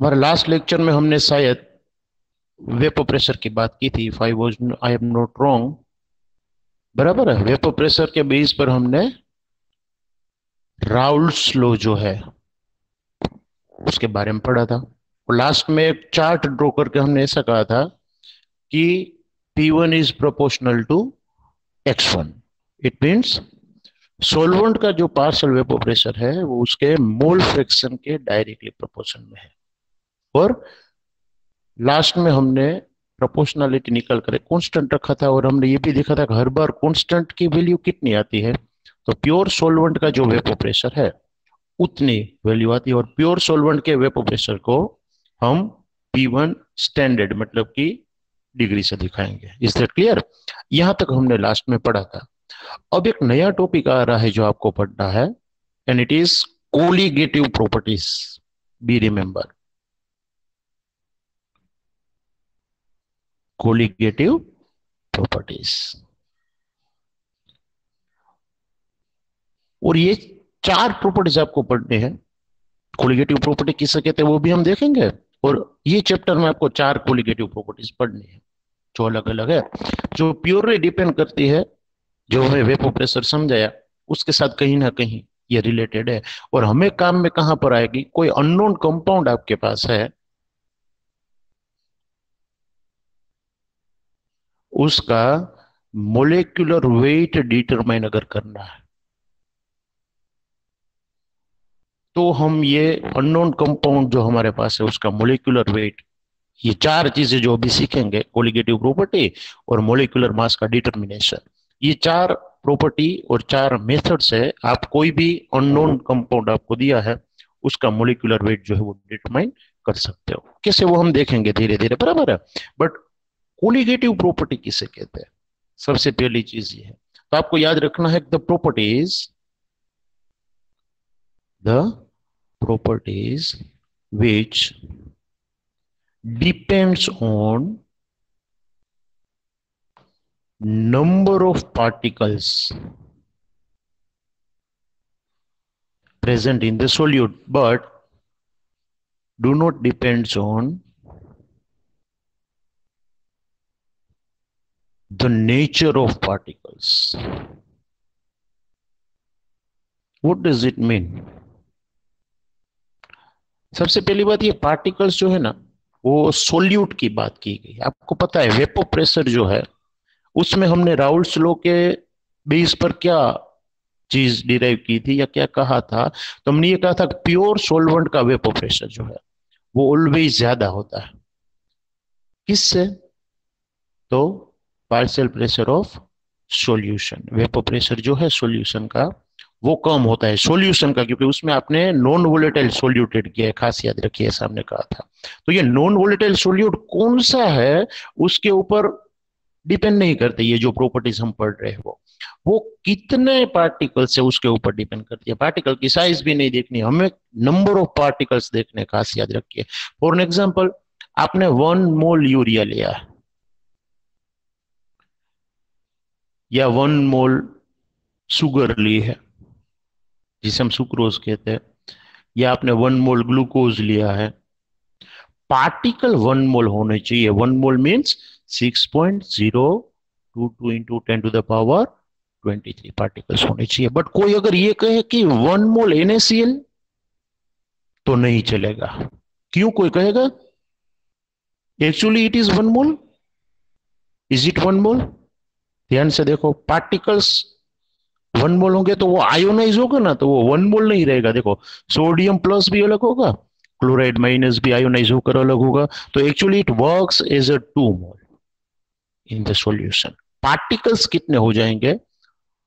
हमारे last lecture में हमने शायद वेपर प्रेशर की बात की थी, if I am not wrong. बराबर है, वेपर प्रेशर के बेस पर हमने राउल्ट्स लॉ जो है उसके बारे में पढ़ा था। और लास्ट में एक चार्ट ड्रॉ करके हमने ऐसा कहा था कि P1 is proportional to X1। It means solvent का जो पार्शियल वेपर प्रेशर है वो उसके मोल फ्रैक्शन के डायरेक्टली प्रोपोर्शन में है। और लास्ट में हमने प्रोपोर्शनलिटी निकल कर कांस्टेंट रखा था, और हमने ये भी देखा था कि हर बार कांस्टेंट की वैल्यू कितनी आती है। तो प्योर सोलवेंट का जो वेपर प्रेशर है उतनी वैल्यू आती है, और प्योर सोलवेंट के वेपर प्रेशर को हम P1 स्टैंडर्ड मतलब कि डिग्री से दिखाएंगे। Is that clear? यहां तक हमने लास्ट में पढ़ा था। अब एक नया टॉपिक आ रहा है जो आपको पढ़ना है, and it is colligative properties. Be remember, colligative properties. और ये चार प्रॉपर्टीज आपको पढ़ने हैं। कोलिगेटिव प्रॉपर्टी किसे कहते हैं वो भी हम देखेंगे, और ये चैप्टर में आपको चार कोलिगेटिव प्रॉपर्टीज पढ़नी है जो अलग अलग है, जो प्योरली डिपेंड करती है। जो हमें वेपर प्रेशर समझाया उसके साथ कहीं ना कहीं ये रिलेटेड है। और हमें काम में कहां पर आएगी? कोई अननोन कंपाउंड आपके पास है, उसका मोलेक्युलर वेट डिटरमाइन अगर करना है, तो हम ये अननोन कंपाउंड जो हमारे पास है उसका मोलेक्युलर वेट, ये चार चीजें जो अभी सीखेंगे, कोलिगेटिव प्रॉपर्टी और मोलिकुलर मास का डिटर्मिनेशन, ये चार प्रॉपर्टी और चार मेथड्स है। आप कोई भी अननोन कंपाउंड आपको दिया है उसका मोलिकुलर वेट जो है वो डिटरमाइन कर सकते हो। कैसे वो हम देखेंगे धीरे धीरे, बराबर है। बट कोलिगेटिव प्रॉपर्टी किसे कहते हैं? सबसे पहली चीज ये है, तो आपको याद रखना है the properties which depends on number of particles present in the solute, but do not depends on the nature of particles. What does it mean? सबसे पहली बात, ये पार्टिकल्स जो है ना वो सोल्यूट की बात की गई। आपको पता है वेपर प्रेशर जो है उसमें हमने राउल्ट्स लॉ के बेस पर क्या चीज डिराइव की थी या क्या कहा था? तो हमने ये कहा था प्योर सोलवेंट का वेपर प्रेशर जो है वो ऑलवेज ज्यादा होता है। किससे? तो partial pressure of solution, vapour pressure जो है सॉल्यूशन का वो कम होता है सॉल्यूशन का, क्योंकि उसमें आपने नॉन वोलेटाइल सोल्यूटेड किया है, खास याद रखिए, सामने कहा था। तो ये नॉन वोलेटाइल सोल्यूट कौन सा है उसके ऊपर डिपेंड नहीं करते। ये जो प्रॉपर्टीज हम पढ़ रहे हैं वो कितने पार्टिकल्स है उसके ऊपर डिपेंड करती है। पार्टिकल की साइज भी नहीं देखनी, हमें नंबर ऑफ पार्टिकल्स देखने, खास याद रखिए। फॉर एन एग्जाम्पल, आपने 1 मोल यूरिया लिया है या 1 मोल शुगर ली है जिसे हम सुक्रोज कहते हैं, या आपने 1 मोल ग्लूकोज लिया है। पार्टिकल 1 मोल होने चाहिए। 1 मोल मीन्स 6.022 इंटू 10⁻23 पार्टिकल्स होने चाहिए। बट कोई अगर ये कहे कि 1 मोल NaCl, तो नहीं चलेगा। क्यों? कोई कहेगा actually it is 1 mole. Is it 1 मोल? ध्यान से देखो, पार्टिकल्स 1 मोल होंगे तो वो आयोनाइज होगा ना, तो वो 1 मोल नहीं रहेगा। देखो, सोडियम प्लस भी अलग होगा, क्लोराइड माइनस भी आयोनाइज होकर अलग होगा। तो actually it works as a 2 mole in the solution. Particles कितने हो जाएंगे?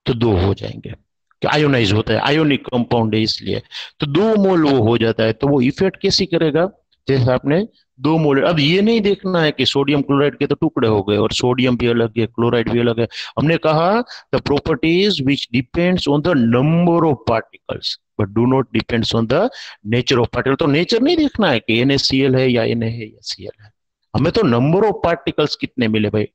तो 2 हो जाएंगे, कि आयोनाइज होता है, आयोनिक कंपाउंड है इसलिए। तो 2 मोल वो हो जाता है। तो वो इफेक्ट कैसी करेगा? जैसे आपने 2 मोल, अब ये नहीं देखना है कि सोडियम क्लोराइड के तो टुकड़े हो गए और सोडियम भी अलग है, क्लोराइड भी अलग है। हमने कहा the properties which depends on the number of particles but do not depends on the nature of particle. तो नेचर नहीं देखना है कि NaCl है या Na है या Cl है, हमें तो नंबर ऑफ पार्टिकल्स कितने मिले भाई,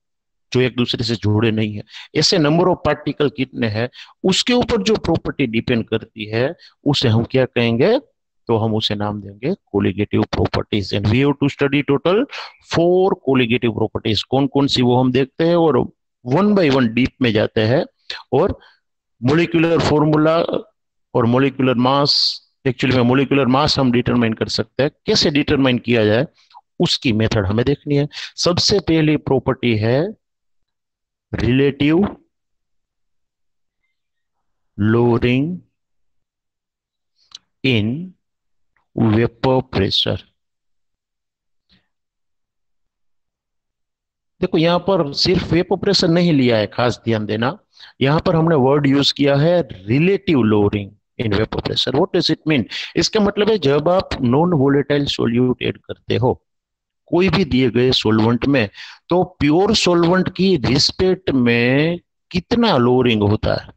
जो एक दूसरे से जुड़े नहीं है। ऐसे नंबर ऑफ पार्टिकल कितने हैं उसके ऊपर जो प्रॉपर्टी डिपेंड करती है उसे हम क्या कहेंगे? तो हम उसे नाम देंगे colligative properties. And we have to study total 4 colligative properties. कौन कौन सी वो हम देखते हैं और वन बाय वन डीप में जाते हैं, और मोलिकुलर फॉर्मूला और मोलिकुलर मास, एक्चुअली में मोलिकुलर मास हम डिटरमाइन कर सकते हैं, कैसे डिटरमाइन किया जाए उसकी मेथड हमें देखनी है। सबसे पहली प्रॉपर्टी है relative lowering in vapour pressure. देखो यहां पर सिर्फ वेपर प्रेशर नहीं लिया है, खास ध्यान देना, यहां पर हमने वर्ड यूज किया है relative lowering in vapour pressure. What does it mean? इसका मतलब है जब आप नॉन वोलेटाइल सॉल्यूट ऐड करते हो कोई भी दिए गए सॉल्वेंट में, तो प्योर सॉल्वेंट की रिस्पेक्ट में कितना लोअरिंग होता है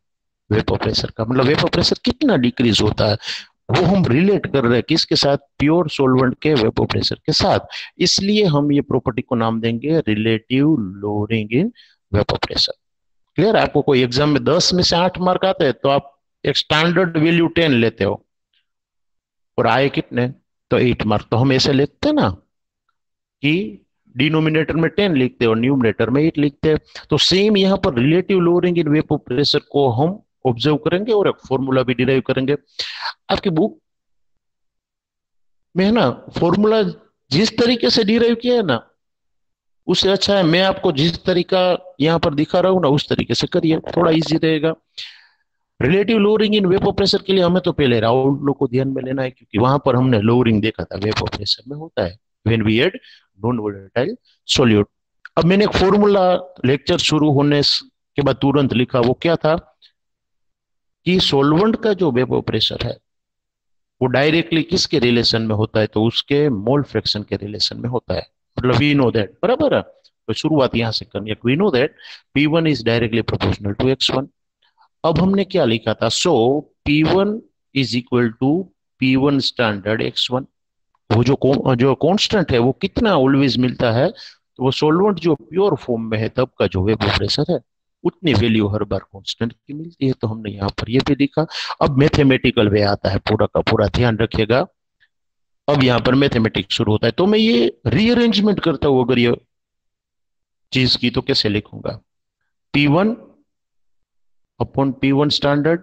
वेपर प्रेशर का, मतलब वेपर प्रेशर कितना डिक्रीज होता है, वो हम रिलेट कर रहे हैं किसके साथ? प्योर सॉल्वेंट के वेपर प्रेशर के साथ। इसलिए हम ये प्रॉपर्टी को नाम देंगे relative lowering in vapour pressure. Clear? आपको कोई एग्जाम में 10 में से 8 मार्क आते हैं तो आप एक स्टैंडर्ड वैल्यू 10 लेते हो, और आए कितने? तो 8 मार्क। तो हम ऐसे लिखते हैं ना कि डिनोमिनेटर में 10 लिखते हैं और न्यूमरेटर में 8 लिखते हैं। तो सेम यहाँ पर relative lowering in vapour pressure को हम ऑब्जर्व करेंगे और एक फॉर्मूला भी डिराइव करेंगे। आपकी बुक में है ना फॉर्मूला जिस तरीके से डिराइव किया है ना, उससे अच्छा है मैं आपको जिस तरीका यहाँ पर दिखा रहा हूं ना उस तरीके से करिए, थोड़ा इजी रहेगा। Relative lowering in vapour pressure के लिए हमें तो पहले राउंड लो को ध्यान में लेना है, क्योंकि वहां पर हमने लोअरिंग देखा था वेपर प्रेशर में होता है when we add non volatile solute. अब मैंने एक फॉर्मूला लेक्चर शुरू होने के बाद तुरंत लिखा, वो क्या था कि सॉल्वेंट का जो वेपर प्रेशर है वो डायरेक्टली किसके रिलेशन में होता है? तो उसके मोल फ्रैक्शन के रिलेशन में होता है। मतलब वी नो दैट, बराबर है? तो शुरुआत यहां से करनी है। We know that P1 is directly proportional to X1। अब हमने क्या लिखा था? So P1 is equal to P1 standard X1। वो जो कांस्टेंट है वो कितना ऑलवेज मिलता है? तो वो सॉल्वेंट जो प्योर फॉर्म में है तब का जो वेपर प्रेशर है उतनी वैल्यू हर बार कांस्टेंट की मिलती है। तो हमने यहाँ पर ये भी लिखा। अब मैथमेटिकल वे आता है, पूरा का पूरा ध्यान रखिएगा। अब यहाँ पर मैथमेटिक्स शुरू होता है, तो मैं ये रीअरेंजमेंट करता हूँ अगर ये चीज की, तो कैसे लिखूंगा? P1 upon P1 standard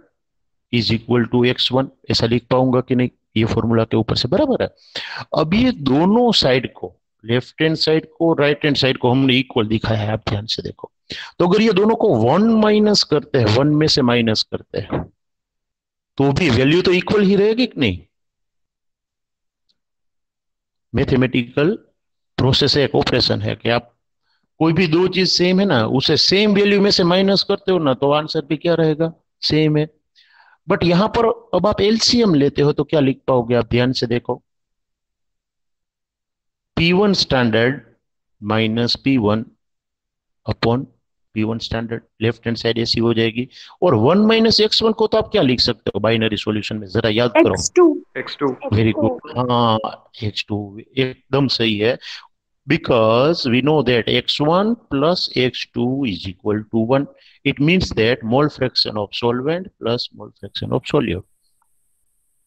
is equal to X1, ऐसा लिख पाऊंगा कि नहीं? ये फॉर्मूला के ऊपर से बराबर है। अब ये दोनों साइड को, लेफ्ट हैंड साइड को राइट हैंड साइड को हमने इक्वल दिखाया है, आप ध्यान से देखो। तो अगर ये दोनों को 1 माइनस करते हैं, 1 में से माइनस करते हैं, तो भी वैल्यू तो इक्वल ही रहेगी कि नहीं? मैथमेटिकल प्रोसेस है, एक ऑपरेशन है कि आप कोई भी दो चीज सेम है ना, उसे सेम वैल्यू में से माइनस करते हो ना, तो आंसर भी क्या रहेगा? सेम है। बट यहां पर अब आप एलसीएम लेते हो तो क्या लिख पाओगे? आप ध्यान से देखो, P1 standard minus P1 upon P1 standard, left hand side ऐसी हो जाएगी। और 1 माइनस X1 को तो आप क्या लिख सकते हो बाइनरी सॉल्यूशन में? जरा याद करो। X2। वेरी गुड, हाँ X2 एकदम सही है। Because we know that X1 plus X2 is equal to 1. It means that mole fraction of solvent plus mole fraction of solute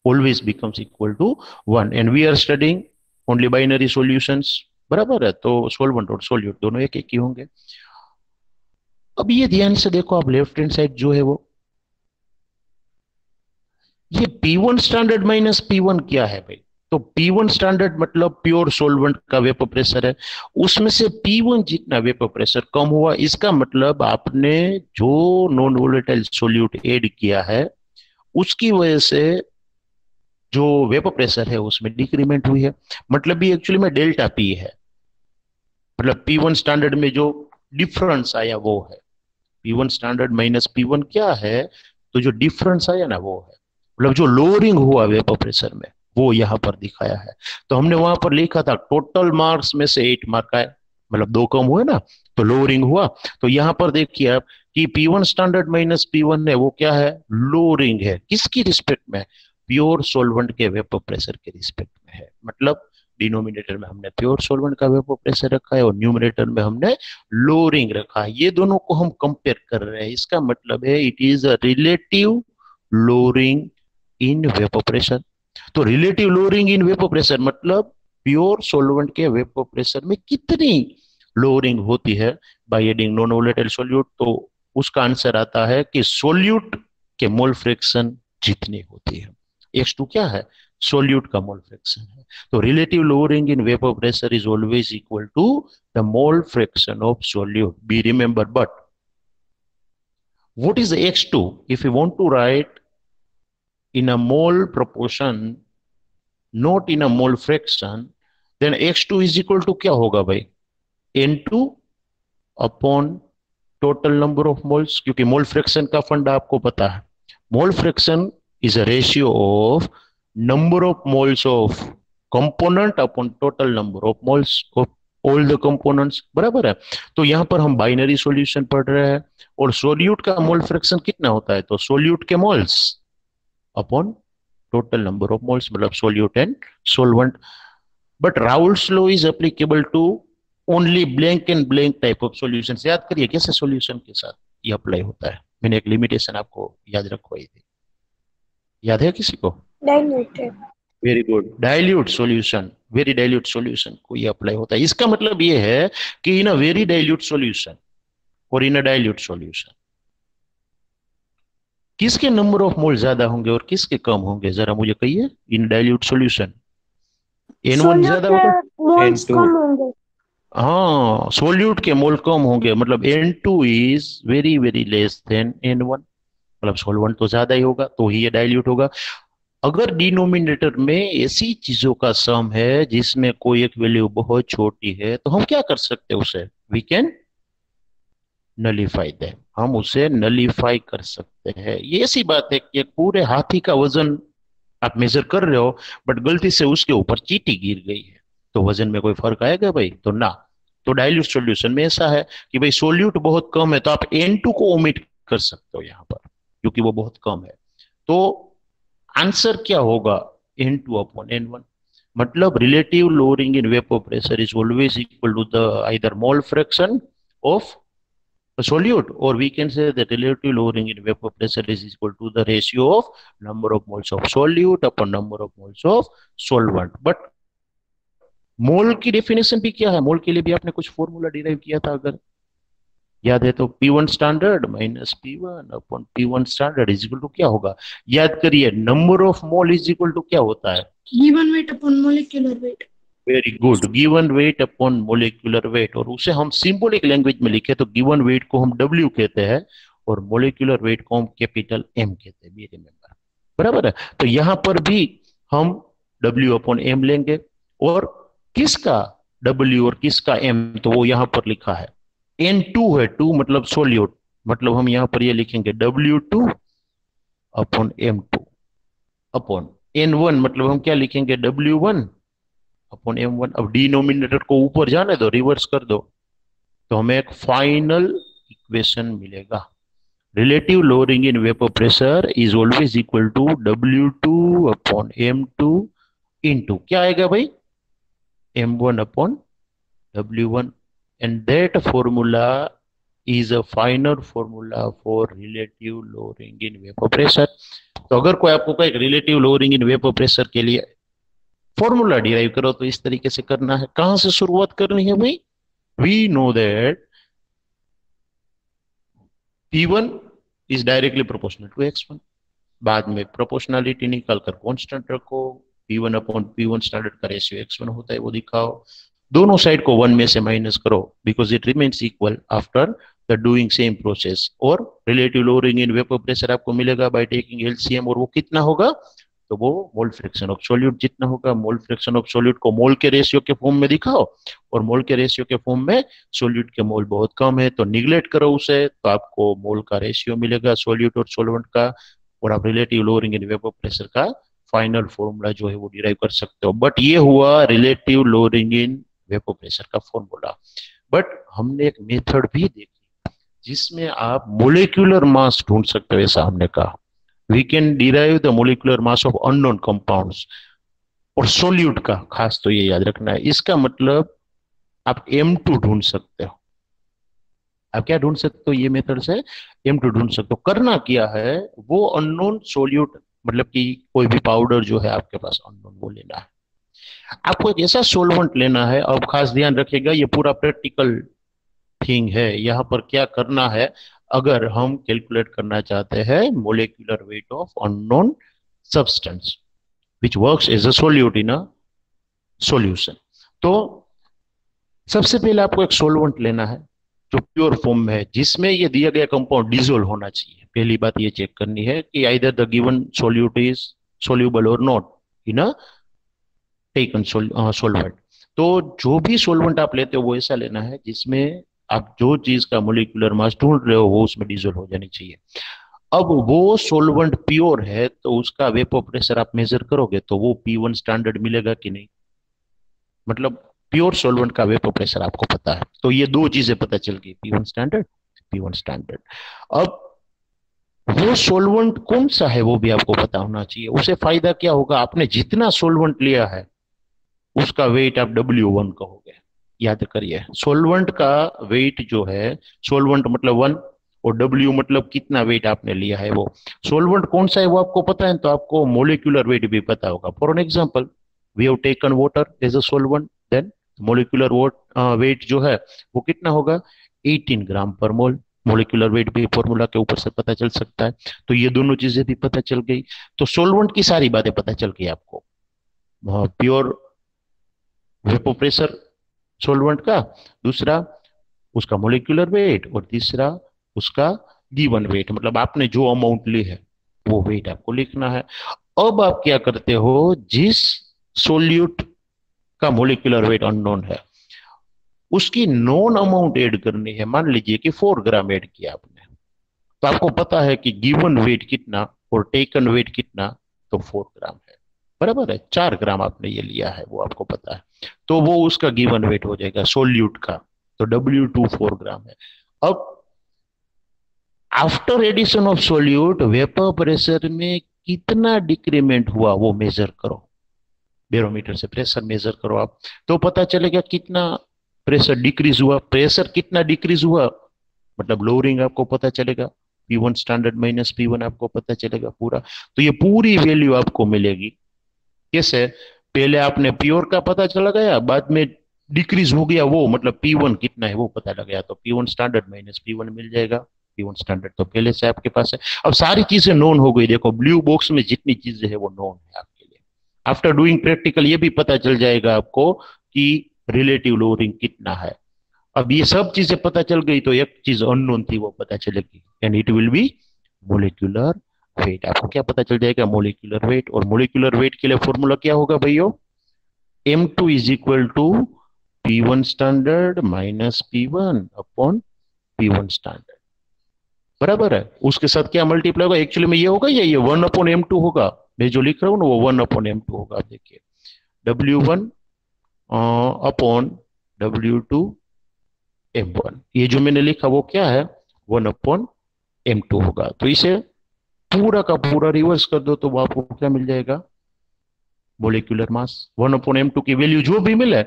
always becomes equal to 1. And we are studying only binary solutions, बराबर है? तो solvent और solute दोनों एक एक ही होंगे। अब ये ध्यान से देखो आप, लेफ्ट हैंड साइड जो है वो, ये P1 स्टैंडर्ड माइनस P1 क्या है भाई? तो P1 स्टैंडर्ड मतलब प्योर सॉल्वेंट का वेपर प्रेशर है, उसमें से P1 जितना वेपर प्रेशर कम हुआ, इसका मतलब आपने जो नॉन वोलेटाइल सॉल्यूट ऐड किया है उसकी वजह से जो वेपर प्रेशर है उसमें डिक्रीमेंट हुई है। मतलब ये एक्चुअली में डेल्टा P है, मतलब P1 स्टैंडर्ड में जो डिफरेंस आया वो है P1 स्टैंडर्ड माइनस P1 क्या है? तो जो डिफरेंस आया ना वो है, मतलब जो लोअरिंग हुआ वेपर प्रेशर में वो यहां पर दिखाया है। तो हमने वहां पर लिखा था टोटल मार्क्स में से 8 मार्क आए, मतलब 2 कम हुए ना, तो लोअरिंग हुआ। तो यहां पर देखिए आप कि P1 स्टैंडर्ड माइनस P1 है वो क्या है? लोअरिंग है। किसकी रिस्पेक्ट में? प्योर सॉल्वेंट के वेपर प्रेशर के रिस्पेक्ट में है। मतलब डिनोमिनेटर में हमने प्योर सॉल्वेंट का वेपर प्रेशर रखा है और न्यूमरेटर में हमने लोअरिंग रखा है। ये दोनों को हम कंपेयर कर रहे हैं, इसका मतलब है it is a relative lowering in vapour pressure. तो relative lowering in vapour pressure मतलब प्योर सॉल्वेंट के वेपर प्रेशर में कितनी लोअरिंग होती है by adding non volatile solute, तो उसका आंसर आता है कि सॉल्यूट के मोल फ्रैक्शन जितनी होती है। X2 क्या है? सॉल्यूट का मोल फ्रैक्शन है। तो relative lowering in vapour pressure is always equal to the mole fraction of solute, be remember. But what is X2? If you want to write in a mole proportion, not in a mole fraction, then X2 is equal to क्या होगा भाई? N2 upon total number of moles, क्योंकि mole fraction का फंडा आपको पता है। Mole fraction is a ratio of number of moles of component upon total number of moles of all the components, बराबर है। तो यहां पर हम बाइनरी सॉल्यूशन पढ़ रहे हैं, और सोल्यूट का मोल फ्रैक्शन कितना होता है? तो सोल्यूट के moles upon total number of moles, मतलब solute and solvent. But Raoult's law is applicable to only blank and blank type of solution. याद करिए कैसे सॉल्यूशन के साथ ये अप्लाई होता है। मैंने एक लिमिटेशन आपको याद रखवाई थी, याद है किसी को? Diluted. Very good, dilute solution, very dilute solution को ये अप्लाई होता है। इसका मतलब ये है कि इन अ वेरी डाइल्यूट सॉल्यूशन और इन अ डाइल्यूट सॉल्यूशन किसके नंबर ऑफ मोल ज्यादा होंगे और किसके कम होंगे, जरा मुझे कहिए। इन डाइल्यूट सॉल्यूशन N1 ज्यादा होगा, मोल्स N2। कम होंगे। हाँ, सोल्यूट के मोल कम होंगे, मतलब N2 is very very less than N1, मतलब सोलवेंट तो ज्यादा ही होगा, तो ही ये डाइल्यूट होगा। अगर डिनोमिनेटर में ऐसी चीजों का सम है जिसमें कोई एक वैल्यू बहुत छोटी है, तो हम क्या कर सकते हैं उसे? वी कैन नलीफाई दे, हम उसे नलीफाई कर सकते हैं। ये ऐसी बात है कि एक पूरे हाथी का वजन आप मेजर कर रहे हो, बट गलती से उसके ऊपर चींटी गिर गई है, तो वजन में कोई फर्क आएगा भाई? तो ना। तो डाइल्यूट सॉल्यूशन में ऐसा है कि भाई सोल्यूट बहुत कम है, तो आप N2 को ओमिट कर सकते हो यहाँ पर, क्योंकि वो बहुत कम है। तो आंसर क्या होगा? N2 upon N1। मतलब relative lowering in vapour pressure is always equal to the either mole fraction of a solute, or we can say that relative lowering in vapor pressure is equal to the ratio of number of moles of solute upon number of moles of solvent। but मोल की definition भी क्या है? मोल के लिए भी आपने कुछ formula derive किया था, अगर याद है तो P1 standard minus P1 upon P1 standard is equal to क्या होगा? याद करिए, number of mole is equal to क्या होता है? Given weight upon molecular weight. Very good, given weight upon molecular weight. और उसे हम सिंबॉलिक लैंग्वेज में लिखे तो गिवन वेट को हम W कहते हैं और मोलिकुलर वेट को हम कैपिटल M कहते हैं, बी रिमेंबर, बराबर है। तो यहां पर भी हम W अपॉन M लेंगे, और किसका W और किसका M, तो वो यहां पर लिखा है N2 है, 2 मतलब सोल्यूट, मतलब हम यहां पर ये लिखेंगे W2 upon M2 upon N1, मतलब हम क्या लिखेंगे? W1 upon M1। अब डिनोमिनेटर को ऊपर जाने दो, रिवर्स कर दो, तो हमें एक फाइनल इक्वेशन मिलेगा। Relative lowering in vapour pressure is always equal to W2 upon M2 into क्या आएगा भाई? M1 upon W1, and that formula is a final formula for relative lowering in vapour pressure. तो अगर कोई आपको कहे relative lowering in vapour pressure के लिए फॉर्मूला डिराइव करो, तो इस तरीके से करना है। कहां से शुरुआत करनी है भाई? We know that P1 is directly proportional to X1। बाद में प्रोपोर्शनलिटी निकालकर कांस्टेंट रखो, P1 अपॉन P1 स्टैंडर्ड का रेशियो X1 होता है वो दिखाओ, दोनों साइड को 1 में से माइनस करो because it remains equal after the doing same process. और relative lowering in vapour pressure आपको मिलेगा बाय टेकिंग LCM, और वो कितना होगा? तो वो मोल फ्रैक्शन ऑफ सॉल्यूट जितना होगा। मोल फ्रैक्शन ऑफ सॉल्यूट को मोल के रेशियो के फॉर्म में दिखाओ, और मोल के रेशियो के फॉर्म में सॉल्यूट के मोल बहुत कम है तो निगलेक्ट करो उसे, तो आपको मोल का रेशियो मिलेगा सॉल्यूट और सॉल्वेंट का, और आप relative lowering in vapour pressure का फाइनल फॉर्मूला जो है वो डिराइव कर सकते हो। बट ये हुआ relative lowering in vapour pressure का फॉर्मूला। बट हमने एक मेथड भी देखी जिसमें आप मोलिकुलर मास ढूंढ सकते हो। ऐसा हमने कहा we can derive the molecular mass of unknown compounds, और सोल्यूट का खास तो ये याद रखना है। इसका मतलब आप M2 ढूंढ सकते हो। आप क्या ढूंढ सकते हो? ये मेथड से M2 ढूंढ सकते हो। करना क्या है, वो अननोन सोल्यूट मतलब कि कोई भी पाउडर जो है आपके पास अननोन वो लेना है। आपको एक ऐसा सोलवेंट लेना है। अब खास ध्यान रखिएगा, ये पूरा प्रैक्टिकल थिंग है। यहाँ पर क्या करना है, अगर हम कैलकुलेट करना चाहते हैं molecular weight of unknown substance which works as a solute in a solution, तो सबसे पहले आपको एक सोलवेंट लेना है जो प्योर फॉर्म में है, जिसमें ये दिया गया कंपाउंड डिसोल्व होना चाहिए। पहली बात ये चेक करनी है कि either the given solute is soluble और not in a taken solvent. तो जो भी सोलवेंट आप लेते हो वो ऐसा लेना है जिसमें आप जो चीज का मोलिकुलर मास ढूंढ रहे हो वो उसमें डिसोल्व हो जानी चाहिए। अब वो सोलवेंट प्योर है तो उसका वेपर प्रेशर आप मेजर करोगे तो वो P1 स्टैंडर्ड मिलेगा कि नहीं, मतलब प्योर सॉल्वेंट का वेपर प्रेशर आपको पता है। तो ये दो चीजें पता चल गई, P1 स्टैंडर्ड, P1 स्टैंडर्ड। अब वो सॉल्वेंट कौन सा है वो भी आपको पता होना चाहिए। उसे फायदा क्या होगा, आपने जितना सॉल्वेंट लिया है उसका वेट आप W1 कहोगे। याद करिए, सॉल्वेंट का वेट जो है, सॉल्वेंट मतलब 1 और W मतलब कितना वेट आपने लिया है। वो सॉल्वेंट कौन सा है वो आपको पता है तो आपको मोलिकुलर वेट भी पता होगा। For an example, we have taken water as a solvent, then molecular weight जो है वो कितना होगा, 18 ग्राम पर मोल। मोलिकुलर वेट भी फॉर्मूला के ऊपर से पता चल सकता है। तो ये दोनों चीजें भी पता चल गई। तो सॉल्वेंट की सारी बातें पता चल गई आपको, प्योर वेपर प्रेशर सॉल्वेंट का, दूसरा उसका मोलिकुलर वेट, और तीसरा उसका गिवन वेट, मतलब आपने जो अमाउंट ली है वो वेट आपको लिखना है। अब आप क्या करते हो, जिस सोल्यूट का मोलिकुलर वेट अननोन है उसकी नॉन अमाउंट ऐड करनी है। मान लीजिए कि 4 ग्राम ऐड किया आपने, तो आपको पता है कि गिवन वेट कितना और टेकन वेट कितना, तो 4 ग्राम है, बराबर है। 4 ग्राम आपने ये लिया है वो आपको पता है, तो वो उसका गिवन वेट हो जाएगा सोल्यूट का। तो W2 4 ग्राम है। अब after addition of solute vapour pressure में कितना डिक्रीमेंट हुआ वो मेजर करो, बैरोमीटर से प्रेशर मेजर करो आप, तो पता चलेगा कितना प्रेशर डिक्रीज हुआ। प्रेशर कितना डिक्रीज हुआ मतलब लोअरिंग आपको पता चलेगा, P1 स्टैंडर्ड माइनस P1 आपको पता चलेगा पूरा। तो ये पूरी वैल्यू आपको मिलेगी। कैसे, पहले आपने प्योर का पता चला गया, बाद में डिक्रीज हो गया वो, मतलब P1 कितना है वो पता लग गया, तो P1 स्टैंडर्ड माइनस P1 मिल जाएगा। P1 स्टैंडर्ड तो पहले से आपके पास है। अब सारी चीजें नोन हो गई। देखो ब्लू बॉक्स में जितनी चीजें है वो नोन है आपके लिए। आफ्टर डूइंग प्रैक्टिकल ये भी पता चल जाएगा आपको कि रिलेटिव लोअरिंग कितना है। अब ये सब चीजें पता चल गई तो एक चीज अननोन थी वो पता चलेगी, and it will be molecular weight. आपको क्या पता चल जाएगा, मोलिकुलर वेट। और मोलिकुलर वेट के लिए फॉर्मूला क्या होगा भाइयों, M2 is equal to P1 standard minus P1 upon P1 standard, बराबर है। उसके साथ क्या मल्टीप्लाई होगा, एक्चुअली में ये होगा या ये 1 अपॉन M2 होगा। मैं जो लिख रहा हूँ ना वो 1 अपॉन M2 होगा। देखिए W1 अपॉन W2 M1, ये जो मैंने लिखा वो क्या है, 1 अपॉन M2 होगा। तो इसे पूरा का पूरा रिवर्स कर दो तो वो आपको क्या मिल जाएगा, मोलिकुलर मास। 1 अपॉन M2 की वैल्यू जो भी मिले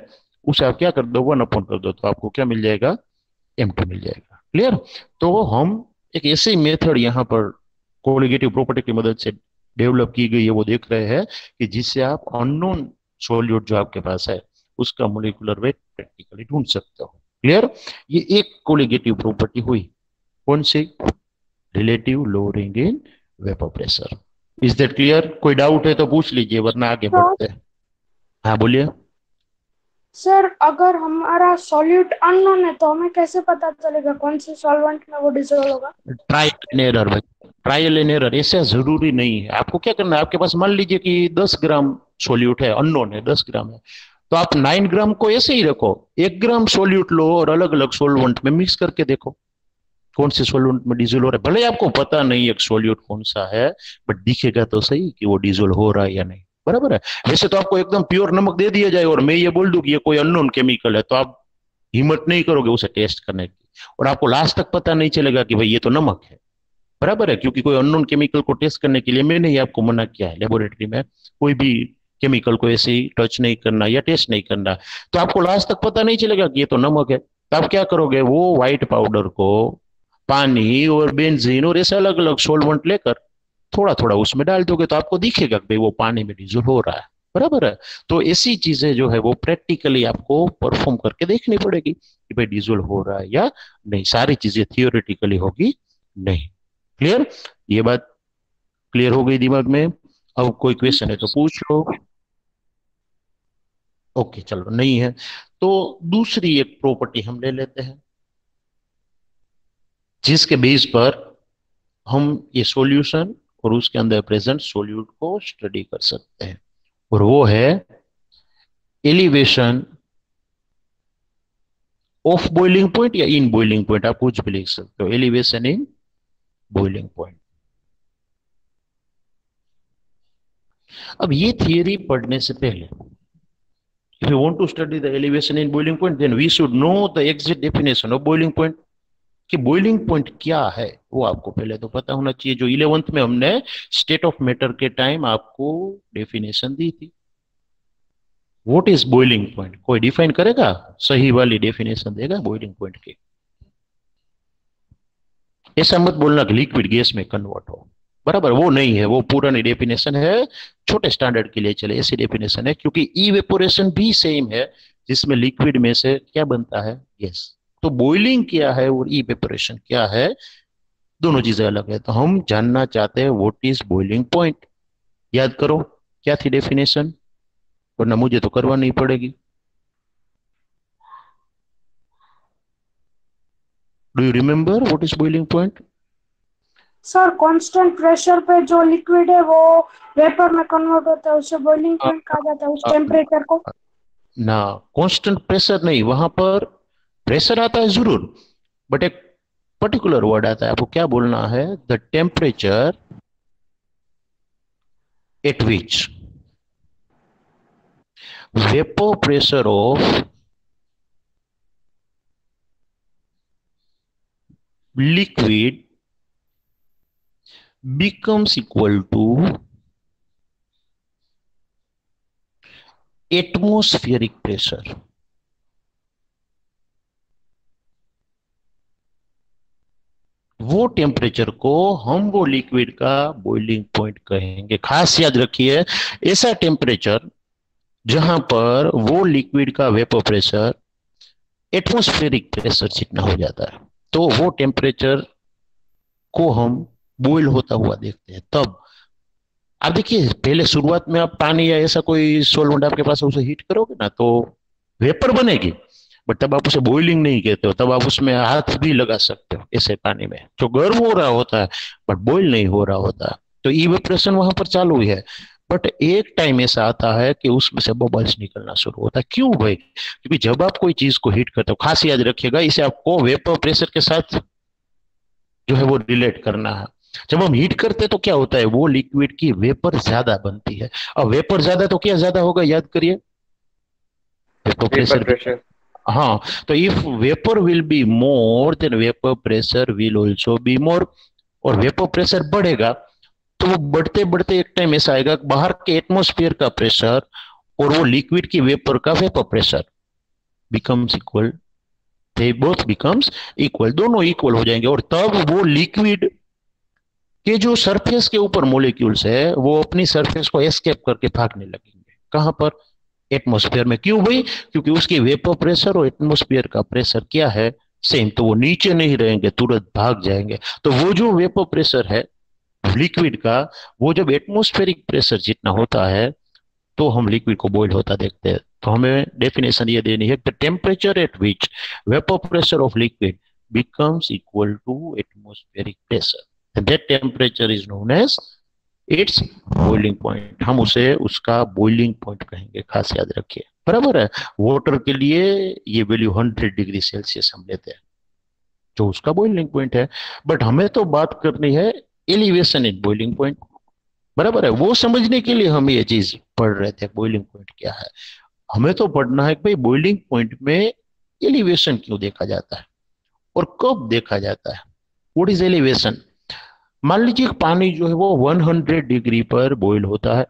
उसे आप क्या कर दो, 1 अपॉन कर दो, तो आपको क्या मिल जाएगा, M2 मिल जाएगा। क्लियर। तो हम एक ऐसे मेथड यहाँ पर कोलिगेटिव प्रॉपर्टी की मदद से डेवलप की गई है वो देख रहे हैं कि जिससे आप अननोन सॉल्यूट जो आपके पास है उसका मोलिकुलर वेट प्रैक्टिकली ढूंढ सकते हो। क्लियर। ये एक कोलिगेटिव प्रॉपर्टी हुई, कौन सी, relative lowering in vapour pressure. Is that clear. कोई डाउट है तो पूछ लीजिए वरना आगे बढ़ते हैं। हाँ बोलिए। सर अगर हमारा सॉल्यूट अननोन है तो हमें कैसे पता चलेगा कौन से सॉल्वेंट में वो डिसॉल्व होगा? ट्रायल एंड एरर भाई, ट्रायल एंड एरर। ऐसा जरूरी नहीं है। आपको क्या करना है, आपके पास मान लीजिए कि 10 ग्राम सोल्यूट है, अननोन है, 10 ग्राम है, तो आप 9 ग्राम को ऐसे ही रखो, 1 ग्राम सोल्यूट लो और अलग अलग सोलवेंट में मिक्स करके देखो कौन से सोल्वेंट में डिजोल्व हो रहा है। भले आपको पता नहीं एक सोल्यूट कौन सा है, बट दिखेगा तो सही कि वो डिजोल्व हो रहा है या नहीं, बराबर है। वैसे तो आपको एकदम प्योर नमक दे दिया जाए और मैं ये बोल दूं कि ये कोई अननोन केमिकल है, तो आप हिम्मत नहीं करोगे उसे टेस्ट करने की, और आपको लास्ट तक पता नहीं चलेगा कि भाई ये तो नमक है, बराबर है। क्योंकि कोई अननोन केमिकल को टेस्ट करने के लिए मैंने ही आपको मना किया है, लेबोरेटरी में कोई भी केमिकल को ऐसे ही टच नहीं करना या टेस्ट नहीं करना, तो आपको लास्ट तक पता नहीं चलेगा कि ये तो नमक है। तो आप क्या करोगे, वो व्हाइट पाउडर को पानी और बेंजीन और ऐसे अलग अलग सोलवेंट लेकर थोड़ा थोड़ा उसमें डाल दोगे तो आपको दिखेगा कि भाई वो पानी में डिजोल्व हो रहा है, बराबर है। तो ऐसी चीजें जो है वो प्रैक्टिकली आपको परफॉर्म करके देखनी पड़ेगी कि भाई डिजोल्व हो रहा है या नहीं, सारी चीजें थियोरेटिकली होगी नहीं। क्लियर? ये बात क्लियर हो गई दिमाग में? अब कोई क्वेश्चन है तो पूछ लो। ओके चलो, नहीं है तो दूसरी एक प्रॉपर्टी हम ले लेते हैं जिसके बेस पर हम ये सॉल्यूशन और उसके अंदर प्रेजेंट सॉल्यूट को स्टडी कर सकते हैं, और वो है एलिवेशन ऑफ बॉइलिंग पॉइंट या इन बॉइलिंग पॉइंट, आप कुछ भी लिख सकते हो, एलिवेशन इन बॉइलिंग पॉइंट। अब ये थियरी पढ़ने से पहले, if you want to study the elevation in boiling point, then we should know the exact definition of boiling point, कि बॉइलिंग पॉइंट क्या है वो आपको पहले तो पता होना चाहिए, जो 11th में हमने स्टेट ऑफ मैटर के टाइम आपको डेफिनेशन दी थी। What is boiling point? कोई डिफाइन करेगा, सही वाली डेफिनेशन देगा बॉइलिंग पॉइंट की। ऐसा मत बोलना कि लिक्विड गैस में कन्वर्ट हो, बराबर, वो नहीं है, वो पुरानी डेफिनेशन है, छोटे स्टैंडर्ड के लिए चले ऐसी डेफिनेशन है, क्योंकि इवेपोरेशन भी सेम है जिसमें लिक्विड में से क्या बनता है, गैस। तो बॉइलिंग क्या है और इवेपोरेशन क्या है, दोनों चीजें अलग है। तो हम जानना चाहते हैं व्हाट इज बॉइलिंग पॉइंट। याद करो क्या थी डेफिनेशन, वरना मुझे तो करवानी पड़ेगी। Do you remember what is boiling point? Sir constant pressure पे जो लिक्विड है वो वेपर में कन्वर्ट होता है, उसे बॉइलिंग पॉइंट कहा जाता है, उस टेम्परेचर को। ना, कांस्टेंट प्रेशर नहीं, वहां पर प्रेशर आता है जरूर, बट एक पर्टिकुलर वर्ड आता है, आपको क्या बोलना है, the temperature at which vapour pressure of liquid becomes equal to atmospheric pressure। वो टेम्परेचर को हम वो लिक्विड का बॉइलिंग पॉइंट कहेंगे। खास याद रखिए, ऐसा टेम्परेचर जहां पर वो लिक्विड का वेपर प्रेशर एटमॉस्फेरिक प्रेशर जितना हो जाता है, तो वो टेम्परेचर को हम बॉइल होता हुआ देखते हैं। तब आप देखिए, पहले शुरुआत में आप पानी या ऐसा कोई सॉल्वेंट आपके पास उसे हीट करोगे ना तो वेपर बनेगी, बट तब आप उसे बॉइलिंग नहीं कहते हो, तब आप उसमें हाथ भी लगा सकते हो ऐसे पानी में जो गर्म हो रहा होता है बट बॉइल नहीं हो रहा होता। तो इवेपोरेशन वहां पर चालू है, बट एक टाइम ऐसा आता है कि उसमें से बबल्स निकलना शुरू होता है। क्यों भाई? क्योंकि जब आप कोई चीज को हीट करते हो, खास याद रखिएगा, इसे आपको वेपर प्रेशर के साथ जो है वो रिलेट करना है। जब हम हीट करते हैं तो क्या होता है, वो लिक्विड की वेपर ज्यादा बनती है, और वेपर ज्यादा तो क्या ज्यादा होगा, याद करिए, वेपर प्रेशर। हाँ, तो if vapour will be more than vapour pressure will also be more, और वेपर प्रेशर बढ़ेगा तो वो बढ़ते बढ़ते एक टाइम ऐसा आएगा बाहर के एटमॉस्फेयर का प्रेशर और वो लिक्विड की वेपर का vapour pressure becomes equal, they both becomes equal, दोनों इक्वल हो जाएंगे, और तब वो लिक्विड के जो सरफेस के ऊपर मॉलिक्यूल्स है वो अपनी सरफेस को एस्केप करके भागने लगेंगे। कहां पर? एटमॉस्फेयर में। क्यों भाई? क्योंकि उसकी वेपर प्रेशर और एटमॉस्फेयर का प्रेशर क्या है, सेम, तो वो नीचे नहीं रहेंगे, तुरंत भाग जाएंगे। तो वो जो वेपर प्रेशर है लिक्विड का, वो जब एटमॉस्फेरिक प्रेशर जितना होता है तो हम लिक्विड को बॉइल होता देखते हैं। तो हमें डेफिनेशन ये देनी है, the temperature at which vapour pressure of liquid becomes equal to atmospheric pressure, that temperature is known as its boiling point. हम उसे उसका बॉइलिंग पॉइंट कहेंगे, खास याद रखिए, बराबर है। वाटर के लिए ये वैल्यू 100 डिग्री सेल्सियस हम लेते हैं जो उसका बॉइलिंग पॉइंट है, बट हमें तो बात करनी है एलिवेशन इन बॉइलिंग पॉइंट, बराबर है। वो समझने के लिए हम ये चीज पढ़ रहे थे, बॉइलिंग पॉइंट क्या है। हमें तो पढ़ना है कि भाई बॉइलिंग पॉइंट में एलिवेशन क्यों देखा जाता है और कब देखा जाता है, व्हाट इज एलिवेशन। मान लीजिए पानी जो है वो 100 डिग्री पर बॉईल होता है,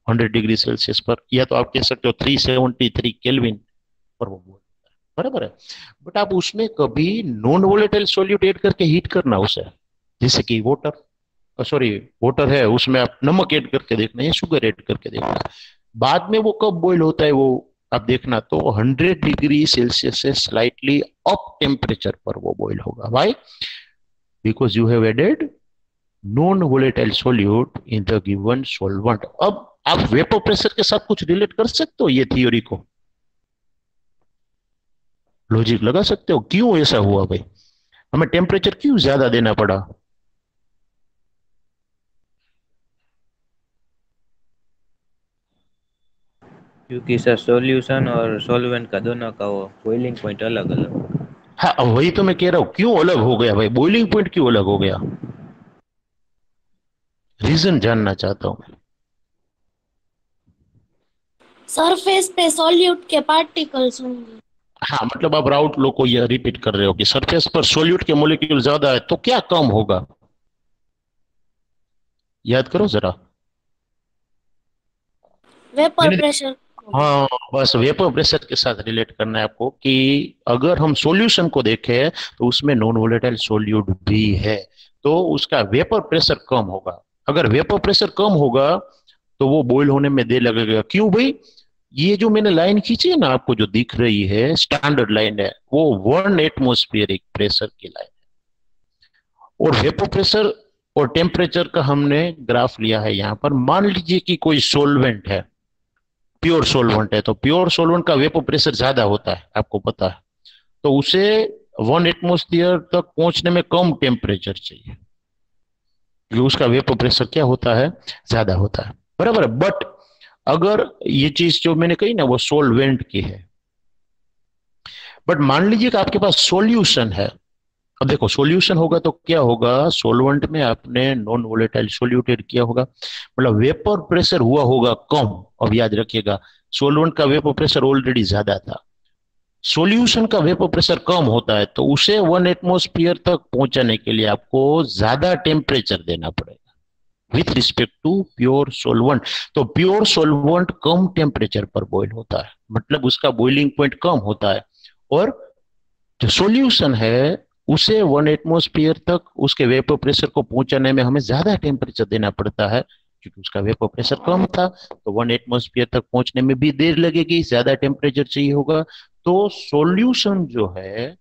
100 डिग्री सेल्सियस पर, या तो आप कह सकते हो 373 केल्विन पर वो बॉईल होता है, बराबर है। बट आप उसमें कभी नॉन वोलेटाइल सॉल्यूट ऐड करके हीट करना उसे, जैसे कि वाटर, सॉरी वाटर है, उसमें आप नमक ऐड करके देखना है, शुगर ऐड करके देखना है। बाद में वो कब बॉईल होता है वो आप देखना, तो 100 डिग्री सेल्सियस से स्लाइटली अप टेम्परेचर पर वो बॉईल होगा। Why? Because you have added non volatile solute in the given solvent. अब आप वेपर प्रेशर के साथ कुछ रिलेट कर सकते हो ये थ्योरी को, लॉजिक लगा सकते हो क्यों ऐसा हुआ भाई, हमें टेम्परेचर क्यों ज्यादा देना पड़ा? क्योंकि सर सॉल्यूशन और सॉल्वेंट का दोनों का वो बॉइलिंग पॉइंट अलग अलग। हाँ, अब वही तो मैं कह रहा हूं, क्यों अलग हो गया भाई, बॉइलिंग पॉइंट क्यों अलग हो गया, रीजन जानना चाहता हूं मैं। सरफेस पे सॉल्यूट के पार्टिकल्स होंगे। हाँ, मतलब आप राउट लो को ये रिपीट कर रहे हो कि सरफेस पर सॉल्यूट के मोलिक्यूल ज्यादा है तो क्या कम होगा, याद करो जरा। Vapour pressure. हाँ, बस वेपर प्रेशर के साथ रिलेट करना है आपको कि अगर हम सॉल्यूशन को देखें तो उसमें नॉन वोलेटाइल सॉल्यूट भी है, तो उसका वेपर प्रेशर कम होगा। अगर वेपर प्रेशर कम होगा तो वो बॉईल होने में देर लगेगा। क्यों भाई? ये जो मैंने लाइन खींची है ना आपको जो दिख रही है स्टैंडर्ड लाइन है, वो 1 एटमोस्फियरिक प्रेशर की लाइन है। और वेपर प्रेशर और टेम्परेचर का हमने ग्राफ लिया है यहाँ पर। मान लीजिए कि कोई सोलवेंट है, प्योर सोलवेंट है, तो प्योर सोलवेंट का वेपर प्रेशर ज्यादा होता है, आपको पता है, तो उसे 1 एटमोस्फियर तक पहुंचने में कम टेम्परेचर चाहिए, क्योंकि उसका वेपर प्रेशर क्या होता है, ज्यादा होता है, बराबर है। बट अगर ये चीज जो मैंने कही ना वो सोलवेंट की है, बट मान लीजिए कि आपके पास सॉल्यूशन है। अब देखो सॉल्यूशन होगा तो क्या होगा, सॉल्वेंट में आपने नॉन वोलेटाइल सॉल्यूट ऐड किया होगा, मतलब वेपर प्रेशर हुआ होगा कम। अब याद रखिएगा, सॉल्वेंट का वेपर प्रेशर ऑलरेडी ज्यादा था, सॉल्यूशन का वेपर प्रेशर कम होता है, तो उसे 1 एटमोस्फियर तक पहुंचाने के लिए आपको ज्यादा टेम्परेचर देना पड़ेगा with respect to pure solvent. तो प्योर सोलवेंट कम टेम्परेचर पर बॉईल होता है, मतलब उसका बॉइलिंग पॉइंट कम होता है, और जो सॉल्यूशन है उसे 1 एटमोस्फियर तक उसके वेपर प्रेशर को पहुंचाने में हमें ज्यादा टेम्परेचर देना पड़ता है, क्योंकि उसका वेपर प्रेशर कम था, तो 1 एटमोस्फियर तक पहुंचने में भी देर लगेगी, ज्यादा टेम्परेचर चाहिए होगा। तो सॉल्यूशन जो है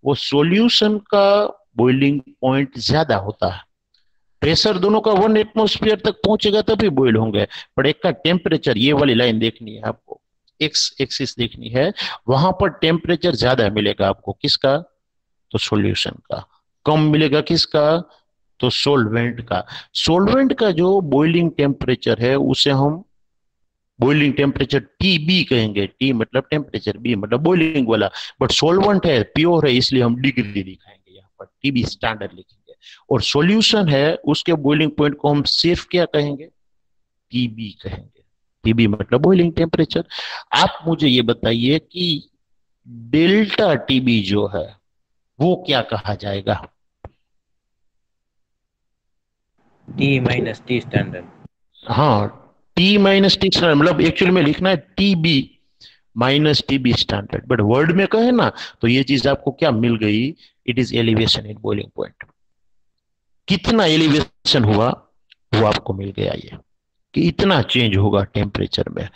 वो सॉल्यूशन का बॉइलिंग पॉइंट ज्यादा होता है, प्रेशर दोनों का 1 एटमोस्फियर तक पहुंचेगा तभी बॉइल होंगे। पर एक का टेम्परेचर, ये वाली लाइन देखनी है आपको, एक्स एक्सिस देखनी है, वहां पर टेम्परेचर ज्यादा मिलेगा आपको, किसका, तो सॉल्यूशन का। कम मिलेगा किसका, तो सोलवेंट का। सोलवेंट का जो बॉइलिंग टेम्परेचर है उसे हम बॉइलिंग टेम्परेचर टीबी कहेंगे, टी मतलब टेम्परेचर, बी मतलब बॉइलिंग वाला। बट सोलवेंट है, प्योर है, इसलिए हम डिग्री दिखाएंगे यहाँ पर, टीबी स्टैंडर्ड लिखेंगे। और सॉल्यूशन है, उसके बॉइलिंग पॉइंट को हम सिर्फ क्या कहेंगे, टीबी कहेंगे। टीबी मतलब बॉइलिंग टेम्परेचर। आप मुझे ये बताइए कि डेल्टा टीबी जो है वो क्या कहा जाएगा, टी माइनस टी स्टैंडर्ड। हाँ, टी माइनस टी स्टैंडर्ड, मतलब एक्चुअली में लिखना है TB minus TB standard, but word में कहे ना तो ये चीज आपको क्या मिल गई, it is elevation in boiling point. कितना एलिवेशन हुआ वो आपको मिल गया, ये कि इतना चेंज होगा टेम्परेचर में।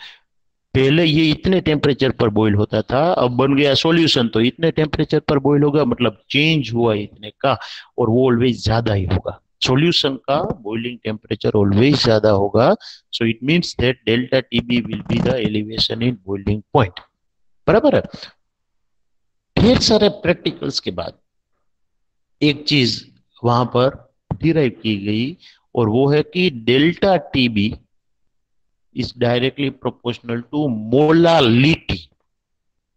पहले ये इतने टेम्परेचर पर बॉईल होता था, अब बन गया सॉल्यूशन तो इतने टेम्परेचर पर बॉईल होगा, मतलब चेंज हुआ इतने का, और वो ऑलवेज ज्यादा ही होगा। सॉल्यूशन का बॉइलिंग टेम्परेचर ऑलवेज ज्यादा होगा, so it means that delta TB will be the elevation in boiling point, बराबर है। ढेर सारे प्रैक्टिकल्स के बाद एक चीज वहां पर डिराइव की गई, और वो है कि delta TB is directly proportional to molality.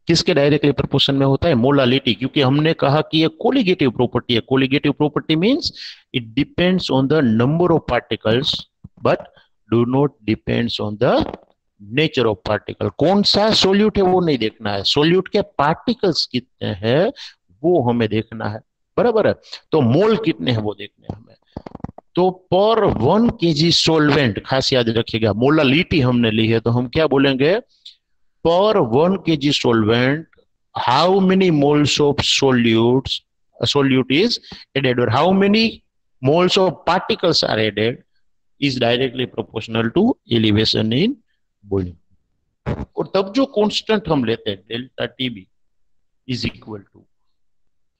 किसके डायरेक्टली प्रोपोर्शन में होता है, मोलालिटी, क्योंकि हमने कहा कि ये कोलिगेटिव प्रॉपर्टी है। Colligative property means it depends on the number of particles but do not depends on the nature of particle. कौन सा सोल्यूट है वो नहीं देखना है, सोल्यूट के पार्टिकल्स कितने हैं वो हमें देखना है, बराबर है। तो मोल कितने हैं वो देखने हमें। तो पर 1 kg सोलवेंट, खास याद रखिएगा, मोलालिटी हमने ली है तो हम क्या बोलेंगे, पर 1 kg solvent how many moles of solute is added, or how many moles of particles are added is directly proportional to elevation in boiling. और तब जो कांस्टेंट हम लेते हैं delta TB is equal to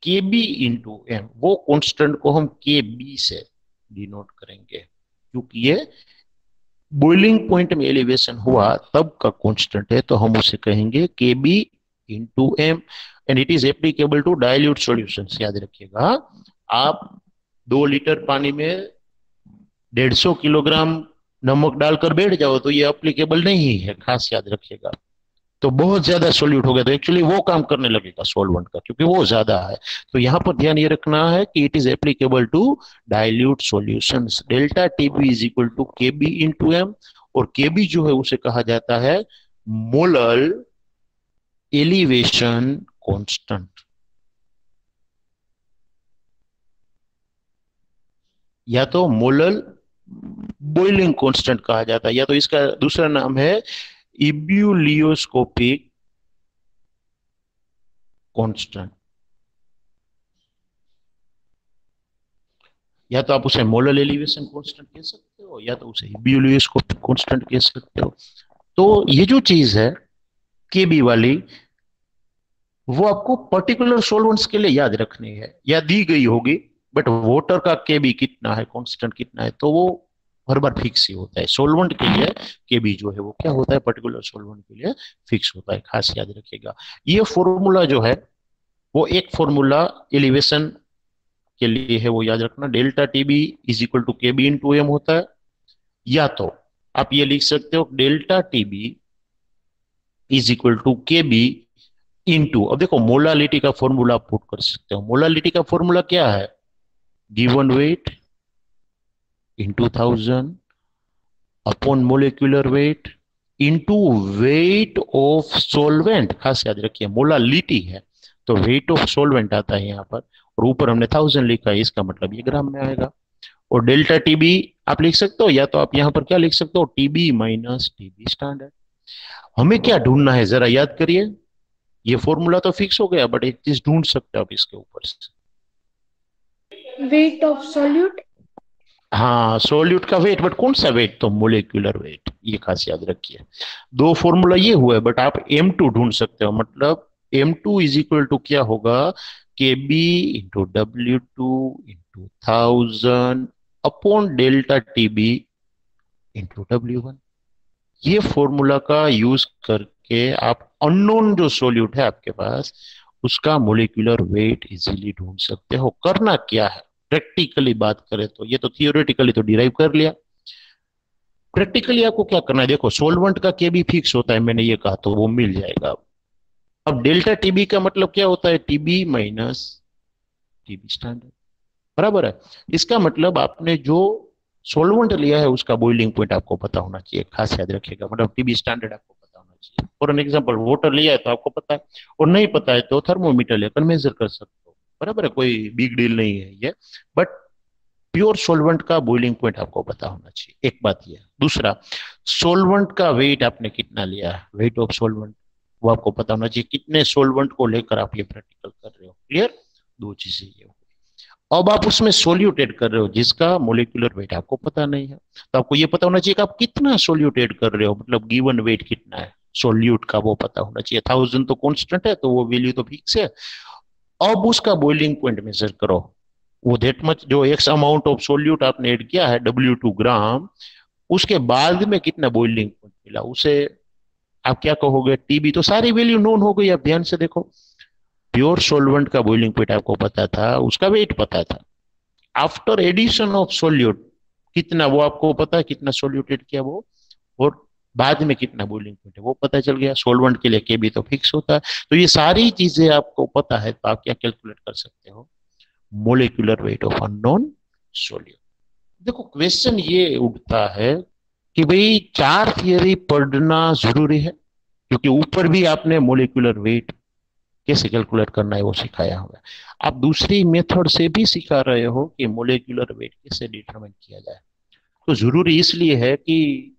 K B into M, वो constant को हम के बी से डिनोट करेंगे क्योंकि ये बॉइलिंग पॉइंट में एलिवेशन हुआ तब का कांस्टेंट है, तो हम उसे कहेंगे K B into M and it is applicable to dilute solutions. याद रखिएगा, आप 2 लीटर पानी में 150 किलोग्राम नमक डालकर बैठ जाओ तो ये एप्लीकेबल नहीं है, खास याद रखिएगा। तो बहुत ज्यादा सोल्यूट हो गया तो एक्चुअली वो काम करने लगेगा सॉल्वेंट का, क्योंकि वो ज्यादा है। तो यहां पर ध्यान ये रखना है कि it is applicable to dilute solutions. Delta TB is equal to K B into M, और के बी जो है उसे कहा जाता है मोलर एलिवेशन कांस्टेंट, या तो मोलर बॉइलिंग कांस्टेंट कहा जाता है, या तो इसका दूसरा नाम है इब्यूलियोस्कोपिक कांस्टेंट, या तो आप उसे मोलर एलिवेशन कांस्टेंट कह सकते हो या तो उसे इब्यूलियोस्कोपिक कांस्टेंट कह सकते हो। तो ये जो चीज है केबी वाली, वो आपको पर्टिकुलर सॉल्वेंट्स के लिए याद रखनी है या दी गई होगी, बट वाटर का केबी कितना है, कांस्टेंट कितना है, तो वो हर बार फिक्स ही होता है। सॉल्वेंट के लिए केबी जो है वो क्या होता है, पर्टिकुलर सॉल्वेंट के लिए फिक्स होता है, खास याद रखिएगा। ये फॉर्मूला जो है वो एक फॉर्मूला एलिवेशन के लिए है, वो याद रखना, delta TB is equal to KB into M होता है। या तो आप ये लिख सकते हो delta TB is equal to KB into, अब देखो मोलालिटी का फॉर्मूला आप पुट कर सकते हो। मोलालिटी का फॉर्मूला क्या है, given wait into 1000 upon molecular weight into weight of solvent। खास याद रखिए मोलालिटी है तो वेट ऑफ सॉल्वेंट आता है यहाँ पर, और ऊपर हमने 1000 लिखा है, इसका मतलब ये ग्राम में आएगा। और डेल्टा टीबी आप लिख सकते हो, या तो आप यहाँ पर क्या लिख सकते हो, टीबी माइनस टीबी स्टैंडर्ड। हमें क्या ढूंढना है जरा याद करिए, ये फॉर्मूला तो फिक्स हो गया, बट एक चीज ढूंढ सकते हो आप इसके ऊपर से, वेट ऑफ सॉल्यूट। हाँ सोल्यूट का वेट, बट कौन सा वेट, तो मोलिकुलर वेट, ये खास याद रखिए। 2 फॉर्मूला ये हुआ, बट आप M2 ढूंढ सकते हो, मतलब M2 इज इक्वल टू क्या होगा, KB into W2 into 1000 upon delta TB into W1। ये फॉर्मूला का यूज करके आप अननोन जो सोल्यूट है आपके पास उसका मोलिकुलर वेट इजीली ढूंढ सकते हो। करना क्या है, प्रैक्टिकली बात करें तो, ये तो थियोरेटिकली तो डिराइव कर लिया, प्रैक्टिकली आपको क्या करना है, देखो सोल्वेंट का केबी फिक्स होता है, मैंने ये कहा तो वो मिल जाएगा। अब डेल्टा टीबी का मतलब क्या होता है, टीबी माइनस टीबी स्टैंडर्ड, बराबर है। इसका मतलब आपने जो सोल्वेंट लिया है उसका बॉइलिंग पॉइंट आपको पता होना चाहिए, खास याद रखिएगा, मतलब टीबी स्टैंडर्ड आपको पता होना चाहिए। फॉर एन एग्जांपल वाटर लिया है तो आपको पता है, और नहीं पता है तो थर्मोमीटर लेकर मेजर कर सकते हो, बराबर है, कोई बिग डील नहीं है ये। बट प्योर सोल्वेंट का बॉइलिंग पॉइंट आपको पता होना चाहिए, एक बात ये। दूसरा, सोल्वेंट का वेट आपने कितना लिया है, वेट ऑफ सोल्वेंट, वो आपको पता होना चाहिए, कितने सोल्वेंट को लेकर आप ये प्रैक्टिकल कर रहे हो। क्लियर, 2 चीजें ये हो। अब आप उसमें सोल्यूट ऐड कर रहे हो जिसका मोलिकुलर वेट आपको पता नहीं है, तो आपको ये पता होना चाहिए कि आप कितना सोल्यूट ऐड कर रहे हो, मतलब गिवन वेट कितना है सोल्यूट का, वो पता होना चाहिए। 1000 तो कांस्टेंट है तो वो वैल्यू तो फिक्स है। अब उसका बॉइलिंग पॉइंट मेजर करो, वो दैट मच, जो एक्स अमाउंट ऑफ सोल्यूट आपने ऐड किया है W2 ग्राम, उसके बाद में कितना बॉइलिंग पॉइंट मिला, उसे आप क्या कहोगे, टीबी। तो सारी वैल्यू नोन हो गई। आप ध्यान से देखो, प्योर सोल्वेंट का बॉइलिंग पॉइंट आपको पता था, उसका वेट पता था, आफ्टर एडिशन ऑफ सोल्यूट कितना वो आपको पता है, कितना सोल्यूट ऐड किया वो, और बाद में कितना बॉइलिंग पॉइंट है वो पता चल गया। सोल्वेंट के लिए केबी तो फिक्स होता है, तो ये सारी चीजें आपको पता है, तो आप क्या कैलकुलेट कर सकते हो, molecular weight of unknown solute. देखो क्वेश्चन ये उठता है कि भाई 4 थियरी पढ़ना जरूरी है, क्योंकि ऊपर भी आपने मोलिकुलर वेट कैसे कैलकुलेट करना है वो सिखाया हुआ है, आप दूसरी मेथड से भी सिखा रहे हो कि मोलिकुलर वेट कैसे डिटरमाइन किया जाए। तो जरूरी इसलिए है कि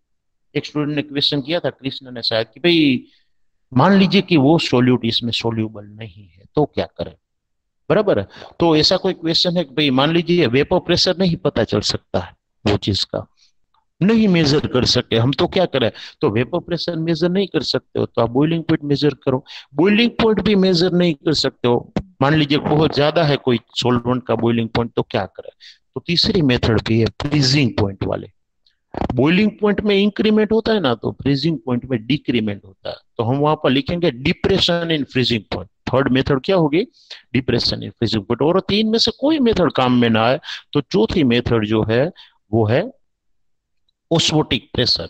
एक स्टूडेंट ने क्वेश्चन किया था, कृष्ण ने शायद, कि भाई मान लीजिए कि वो सोल्यूट इसमें सोल्यूबल नहीं है तो क्या करें। बराबर है। तो ऐसा कोई क्वेश्चन है कि भाई मान लीजिए वेपर प्रेशर नहीं पता चल सकता है, वो चीज का नहीं मेजर कर सके, हम तो क्या करें, तो वेपर प्रेशर मेजर नहीं कर सकते हो तो आप बॉइलिंग पॉइंट मेजर करो। बॉइलिंग पॉइंट भी मेजर नहीं कर सकते हो, मान लीजिए बहुत ज्यादा है कोई सॉल्वेंट का बॉइलिंग पॉइंट, तो क्या करें, तो तीसरी मेथड भी है फ्रीजिंग पॉइंट वाले। बॉइलिंग पॉइंट में इंक्रीमेंट होता है ना, तो फ्रीजिंग पॉइंट में डिक्रीमेंट होता है, तो हम वहां पर लिखेंगे depression in freezing point. Third method क्या होगी, डिप्रेशन इन फ्रीजिंग पॉइंट। और तीन में से कोई मेथड काम में ना आए तो चौथी मेथड जो है वो है ओस्मोटिक प्रेशर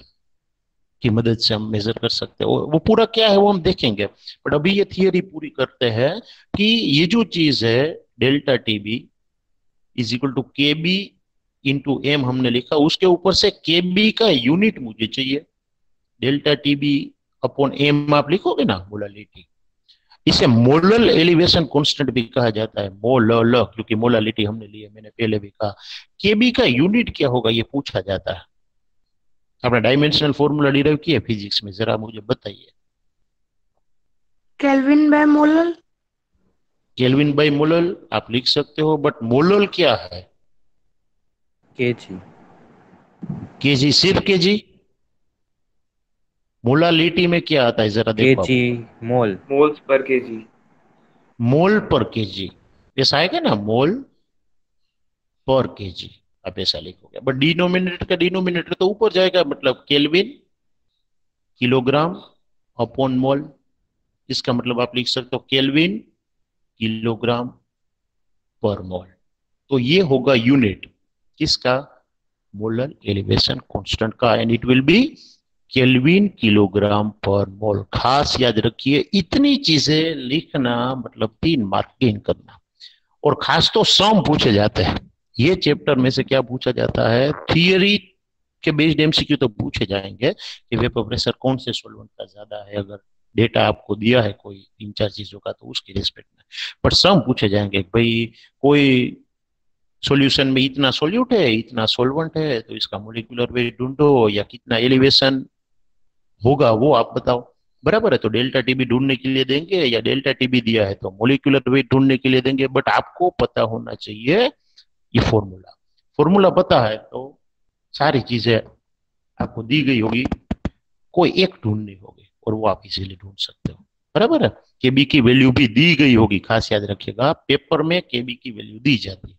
की मदद से हम मेजर कर सकते हैं। वो पूरा क्या है वो हम देखेंगे, बट अभी ये थियरी पूरी करते हैं कि ये जो चीज है delta TB is equal to K B into M हमने लिखा, उसके ऊपर से के बी का यूनिट मुझे चाहिए, डेल्टा टीबी अपॉन एम आप लिखोगे ना मोलालिटी। इसे मोलल एलिवेशन कांस्टेंट भी कहा जाता है, मोलल, क्योंकि मोलालिटी हमने ली है, मैंने पहले भी कहा। केबी का यूनिट क्या होगा ये पूछा जाता है। आपने डायमेंशनल फॉर्मूला डिराइव किया फिजिक्स में, जरा मुझे बताइए। Kelvin by molal. Kelvin by molal आप लिख सकते हो, बट मोलल क्या है, केजी। केजी, सिर्फ केजी। मोलालिटी में क्या आता है जरा देखो आप, केजी मोल। मोल्स पर केजी। मोल पर केजी, ऐसा आएगा ना, मोल पर केजी, आप ऐसा लिखोगे। बट डिनोमिनेटर का डिनोमिनेटर तो ऊपर जाएगा, मतलब केल्विन किलोग्राम अपॉन मोल, इसका मतलब आप लिख सकते हो केल्विन किलोग्राम पर मोल। तो ये होगा यूनिट किसका, मोलर एलिवेशन कांस्टेंट का, and it will B kelvin kilogram पर मोल। खास याद रखिए इतनी चीजें लिखना, मतलब 3 मार्क गेन करना। और खास तो सम पूछे जाते हैं ये चैप्टर में से, क्या पूछा जाता है, थियरी के बेस्ड एमसीक्यू तो पूछे जाएंगे कि वेपर प्रेशर कौन से सॉल्वेंट का ज्यादा है, अगर डेटा आपको दिया है कोई 3-4 चीजों का तो उसके रिस्पेक्ट में। बट सम पूछे जाएंगे भाई कोई सॉल्यूशन में इतना सॉल्यूट है, इतना सॉल्वेंट है, तो इसका मोलिकुलर वेट ढूंढो, या कितना एलिवेशन होगा वो आप बताओ। बराबर है, तो डेल्टा टीबी ढूंढने के लिए देंगे, या डेल्टा टीबी दिया है तो मोलिकुलर वेट ढूंढने के लिए देंगे। बट आपको पता होना चाहिए ये फॉर्मूला, फॉर्मूला पता है तो सारी चीजें आपको दी गई होगी, कोई एक ढूंढनी होगी और वो आप इजीली ढूंढ सकते हो। बराबर है, केबी की वैल्यू भी दी गई होगी, खास याद रखिएगा पेपर में केबी की वैल्यू दी जाती है,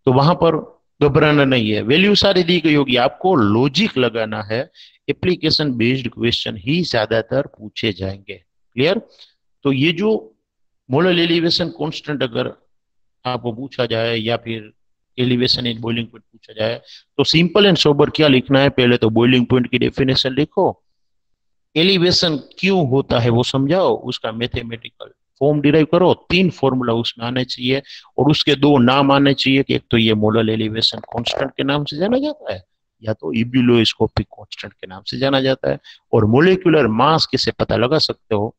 तो वहां पर घबराना नहीं है, वैल्यू सारी दी गई होगी, आपको लॉजिक लगाना है। एप्लीकेशन बेस्ड क्वेश्चन ही ज्यादातर पूछे जाएंगे। क्लियर। तो ये जो मोलर एलिवेशन कांस्टेंट अगर आपको पूछा जाए, या फिर एलिवेशन इन बॉइलिंग पॉइंट पूछा जाए, तो सिंपल एंड सोबर क्या लिखना है, पहले तो बॉइलिंग पॉइंट की डेफिनेशन लिखो, एलिवेशन क्यों होता है वो समझाओ, उसका मैथमेटिकल फॉर्म डिराइव करो, 3 फॉर्मूला उसमें आने चाहिए, और उसके 2 नाम आने चाहिए कि एक तो ये मोलर एलिवेशन कांस्टेंट के नाम से जाना जाता है, या तो इब्यूलोस्कोपिक कांस्टेंट के नाम से जाना जाता है, और मोलिकुलर मास कैसे पता लगा सकते हो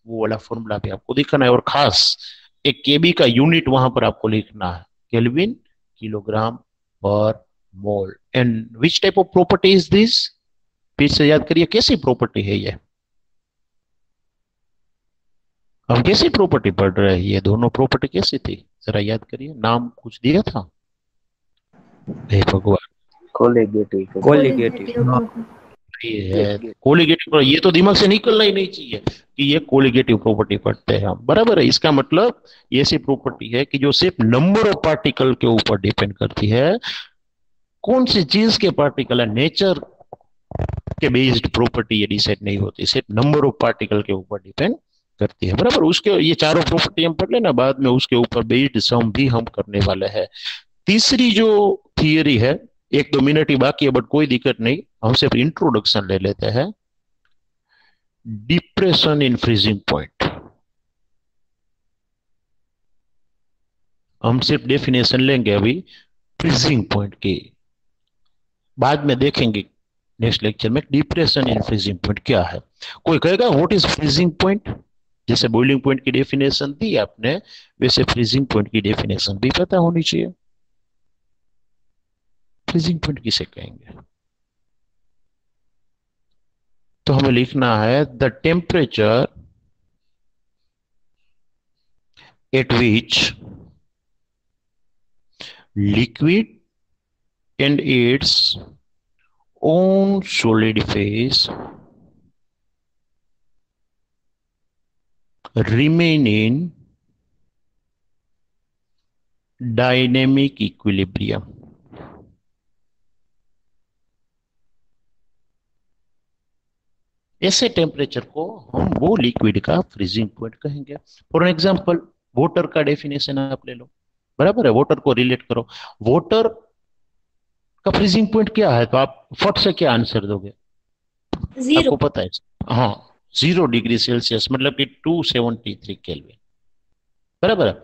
वो वाला फॉर्मूला भी आपको दिखाना है। और खास एक केबी का यूनिट वहां पर आपको लिखना है, केल्विन किलोग्राम पर mole. And which type of property is this, फिर से याद करिए कैसी प्रॉपर्टी है ये, हम कैसी प्रॉपर्टी पढ़ रहे हैं, ये दोनों प्रॉपर्टी कैसी थी जरा याद करिए, नाम कुछ दिया था, हे भगवान। कोलिगेटिव। कोलिगेटिव। ये है कोलिगेटिव, ये तो दिमाग से निकलना ही नहीं चाहिए कि ये कोलिगेटिव प्रॉपर्टी पढ़ते हैं हम। बराबर है, इसका मतलब ये ऐसी प्रॉपर्टी है कि जो सिर्फ नंबर ऑफ पार्टिकल के ऊपर डिपेंड करती है, कौन सी चीज के पार्टिकल है, नेचर के बेस्ड प्रॉपर्टी ये डिसाइड नहीं होती, सिर्फ नंबर ऑफ पार्टिकल के ऊपर डिपेंड करती है। बराबर, उसके ये चारों प्रॉपर्टी हम पढ़ लेना बाद में, उसके ऊपर बेस्ड सम भी हम करने वाले हैं। तीसरी जो थियरी है, 1-2 मिनट ही बाकी है बट कोई दिक्कत नहीं, हम सिर्फ इंट्रोडक्शन ले लेते हैं। डिप्रेशन इन फ्रीजिंग पॉइंट, हम सिर्फ डेफिनेशन लेंगे अभी फ्रीजिंग पॉइंट की, बाद में देखेंगे नेक्स्ट लेक्चर में डिप्रेशन इन फ्रीजिंग पॉइंट क्या है। कोई कहेगा व्हाट इज फ्रीजिंग पॉइंट, जैसे बॉइलिंग पॉइंट की डेफिनेशन दी आपने, वैसे फ्रीजिंग पॉइंट की डेफिनेशन भी पता होनी चाहिए। फ्रीजिंग पॉइंट किसे कहेंगे, तो हमें लिखना है the temperature at which liquid and its own solid phase remain in dynamic equilibrium. ऐसे टेम्परेचर को हम वो लिक्विड का फ्रीजिंग पॉइंट कहेंगे। फॉर एग्जांपल वाटर का डेफिनेशन आप ले लो, बराबर है, वाटर को रिलेट करो। वाटर का फ्रीजिंग पॉइंट क्या है, तो आप फट से क्या आंसर दोगे? 0। आपको पता है? हाँ, 0 डिग्री सेल्सियस, मतलब कि 273 केल्विन, बराबर है।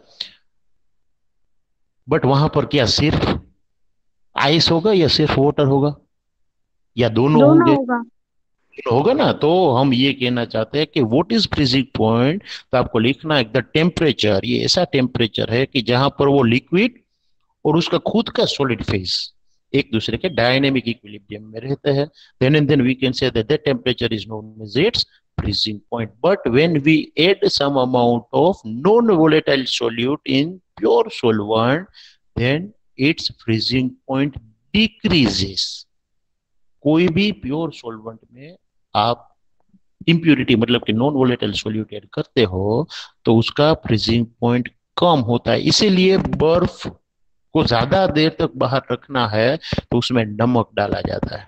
बट वहां पर क्या सिर्फ आइस होगा या सिर्फ वाटर होगा, या दोनों होंगे? होगा ना। तो हम ये कहना चाहते हैं कि व्हाट इज फ्रीजिंग पॉइंट, तो आपको लिखना है द टेम्परेचर, ये ऐसा टेम्परेचर है कि जहां पर वो लिक्विड और उसका खुद का सॉलिड फेज एक दूसरे के डायनेमिक इक्विलिब्रियम में रहते हैं। Then and then we can say that the temperature is known as its freezing point. But when we add some amount of non-volatile solute in pure solvent, then its freezing point decreases. कोई भी pure solvent में आप impurity मतलब कि non volatile solute add करते हो तो उसका फ्रीजिंग पॉइंट कम होता है। इसीलिए बर्फ को ज्यादा देर तक बाहर रखना है तो उसमें नमक डाला जाता है।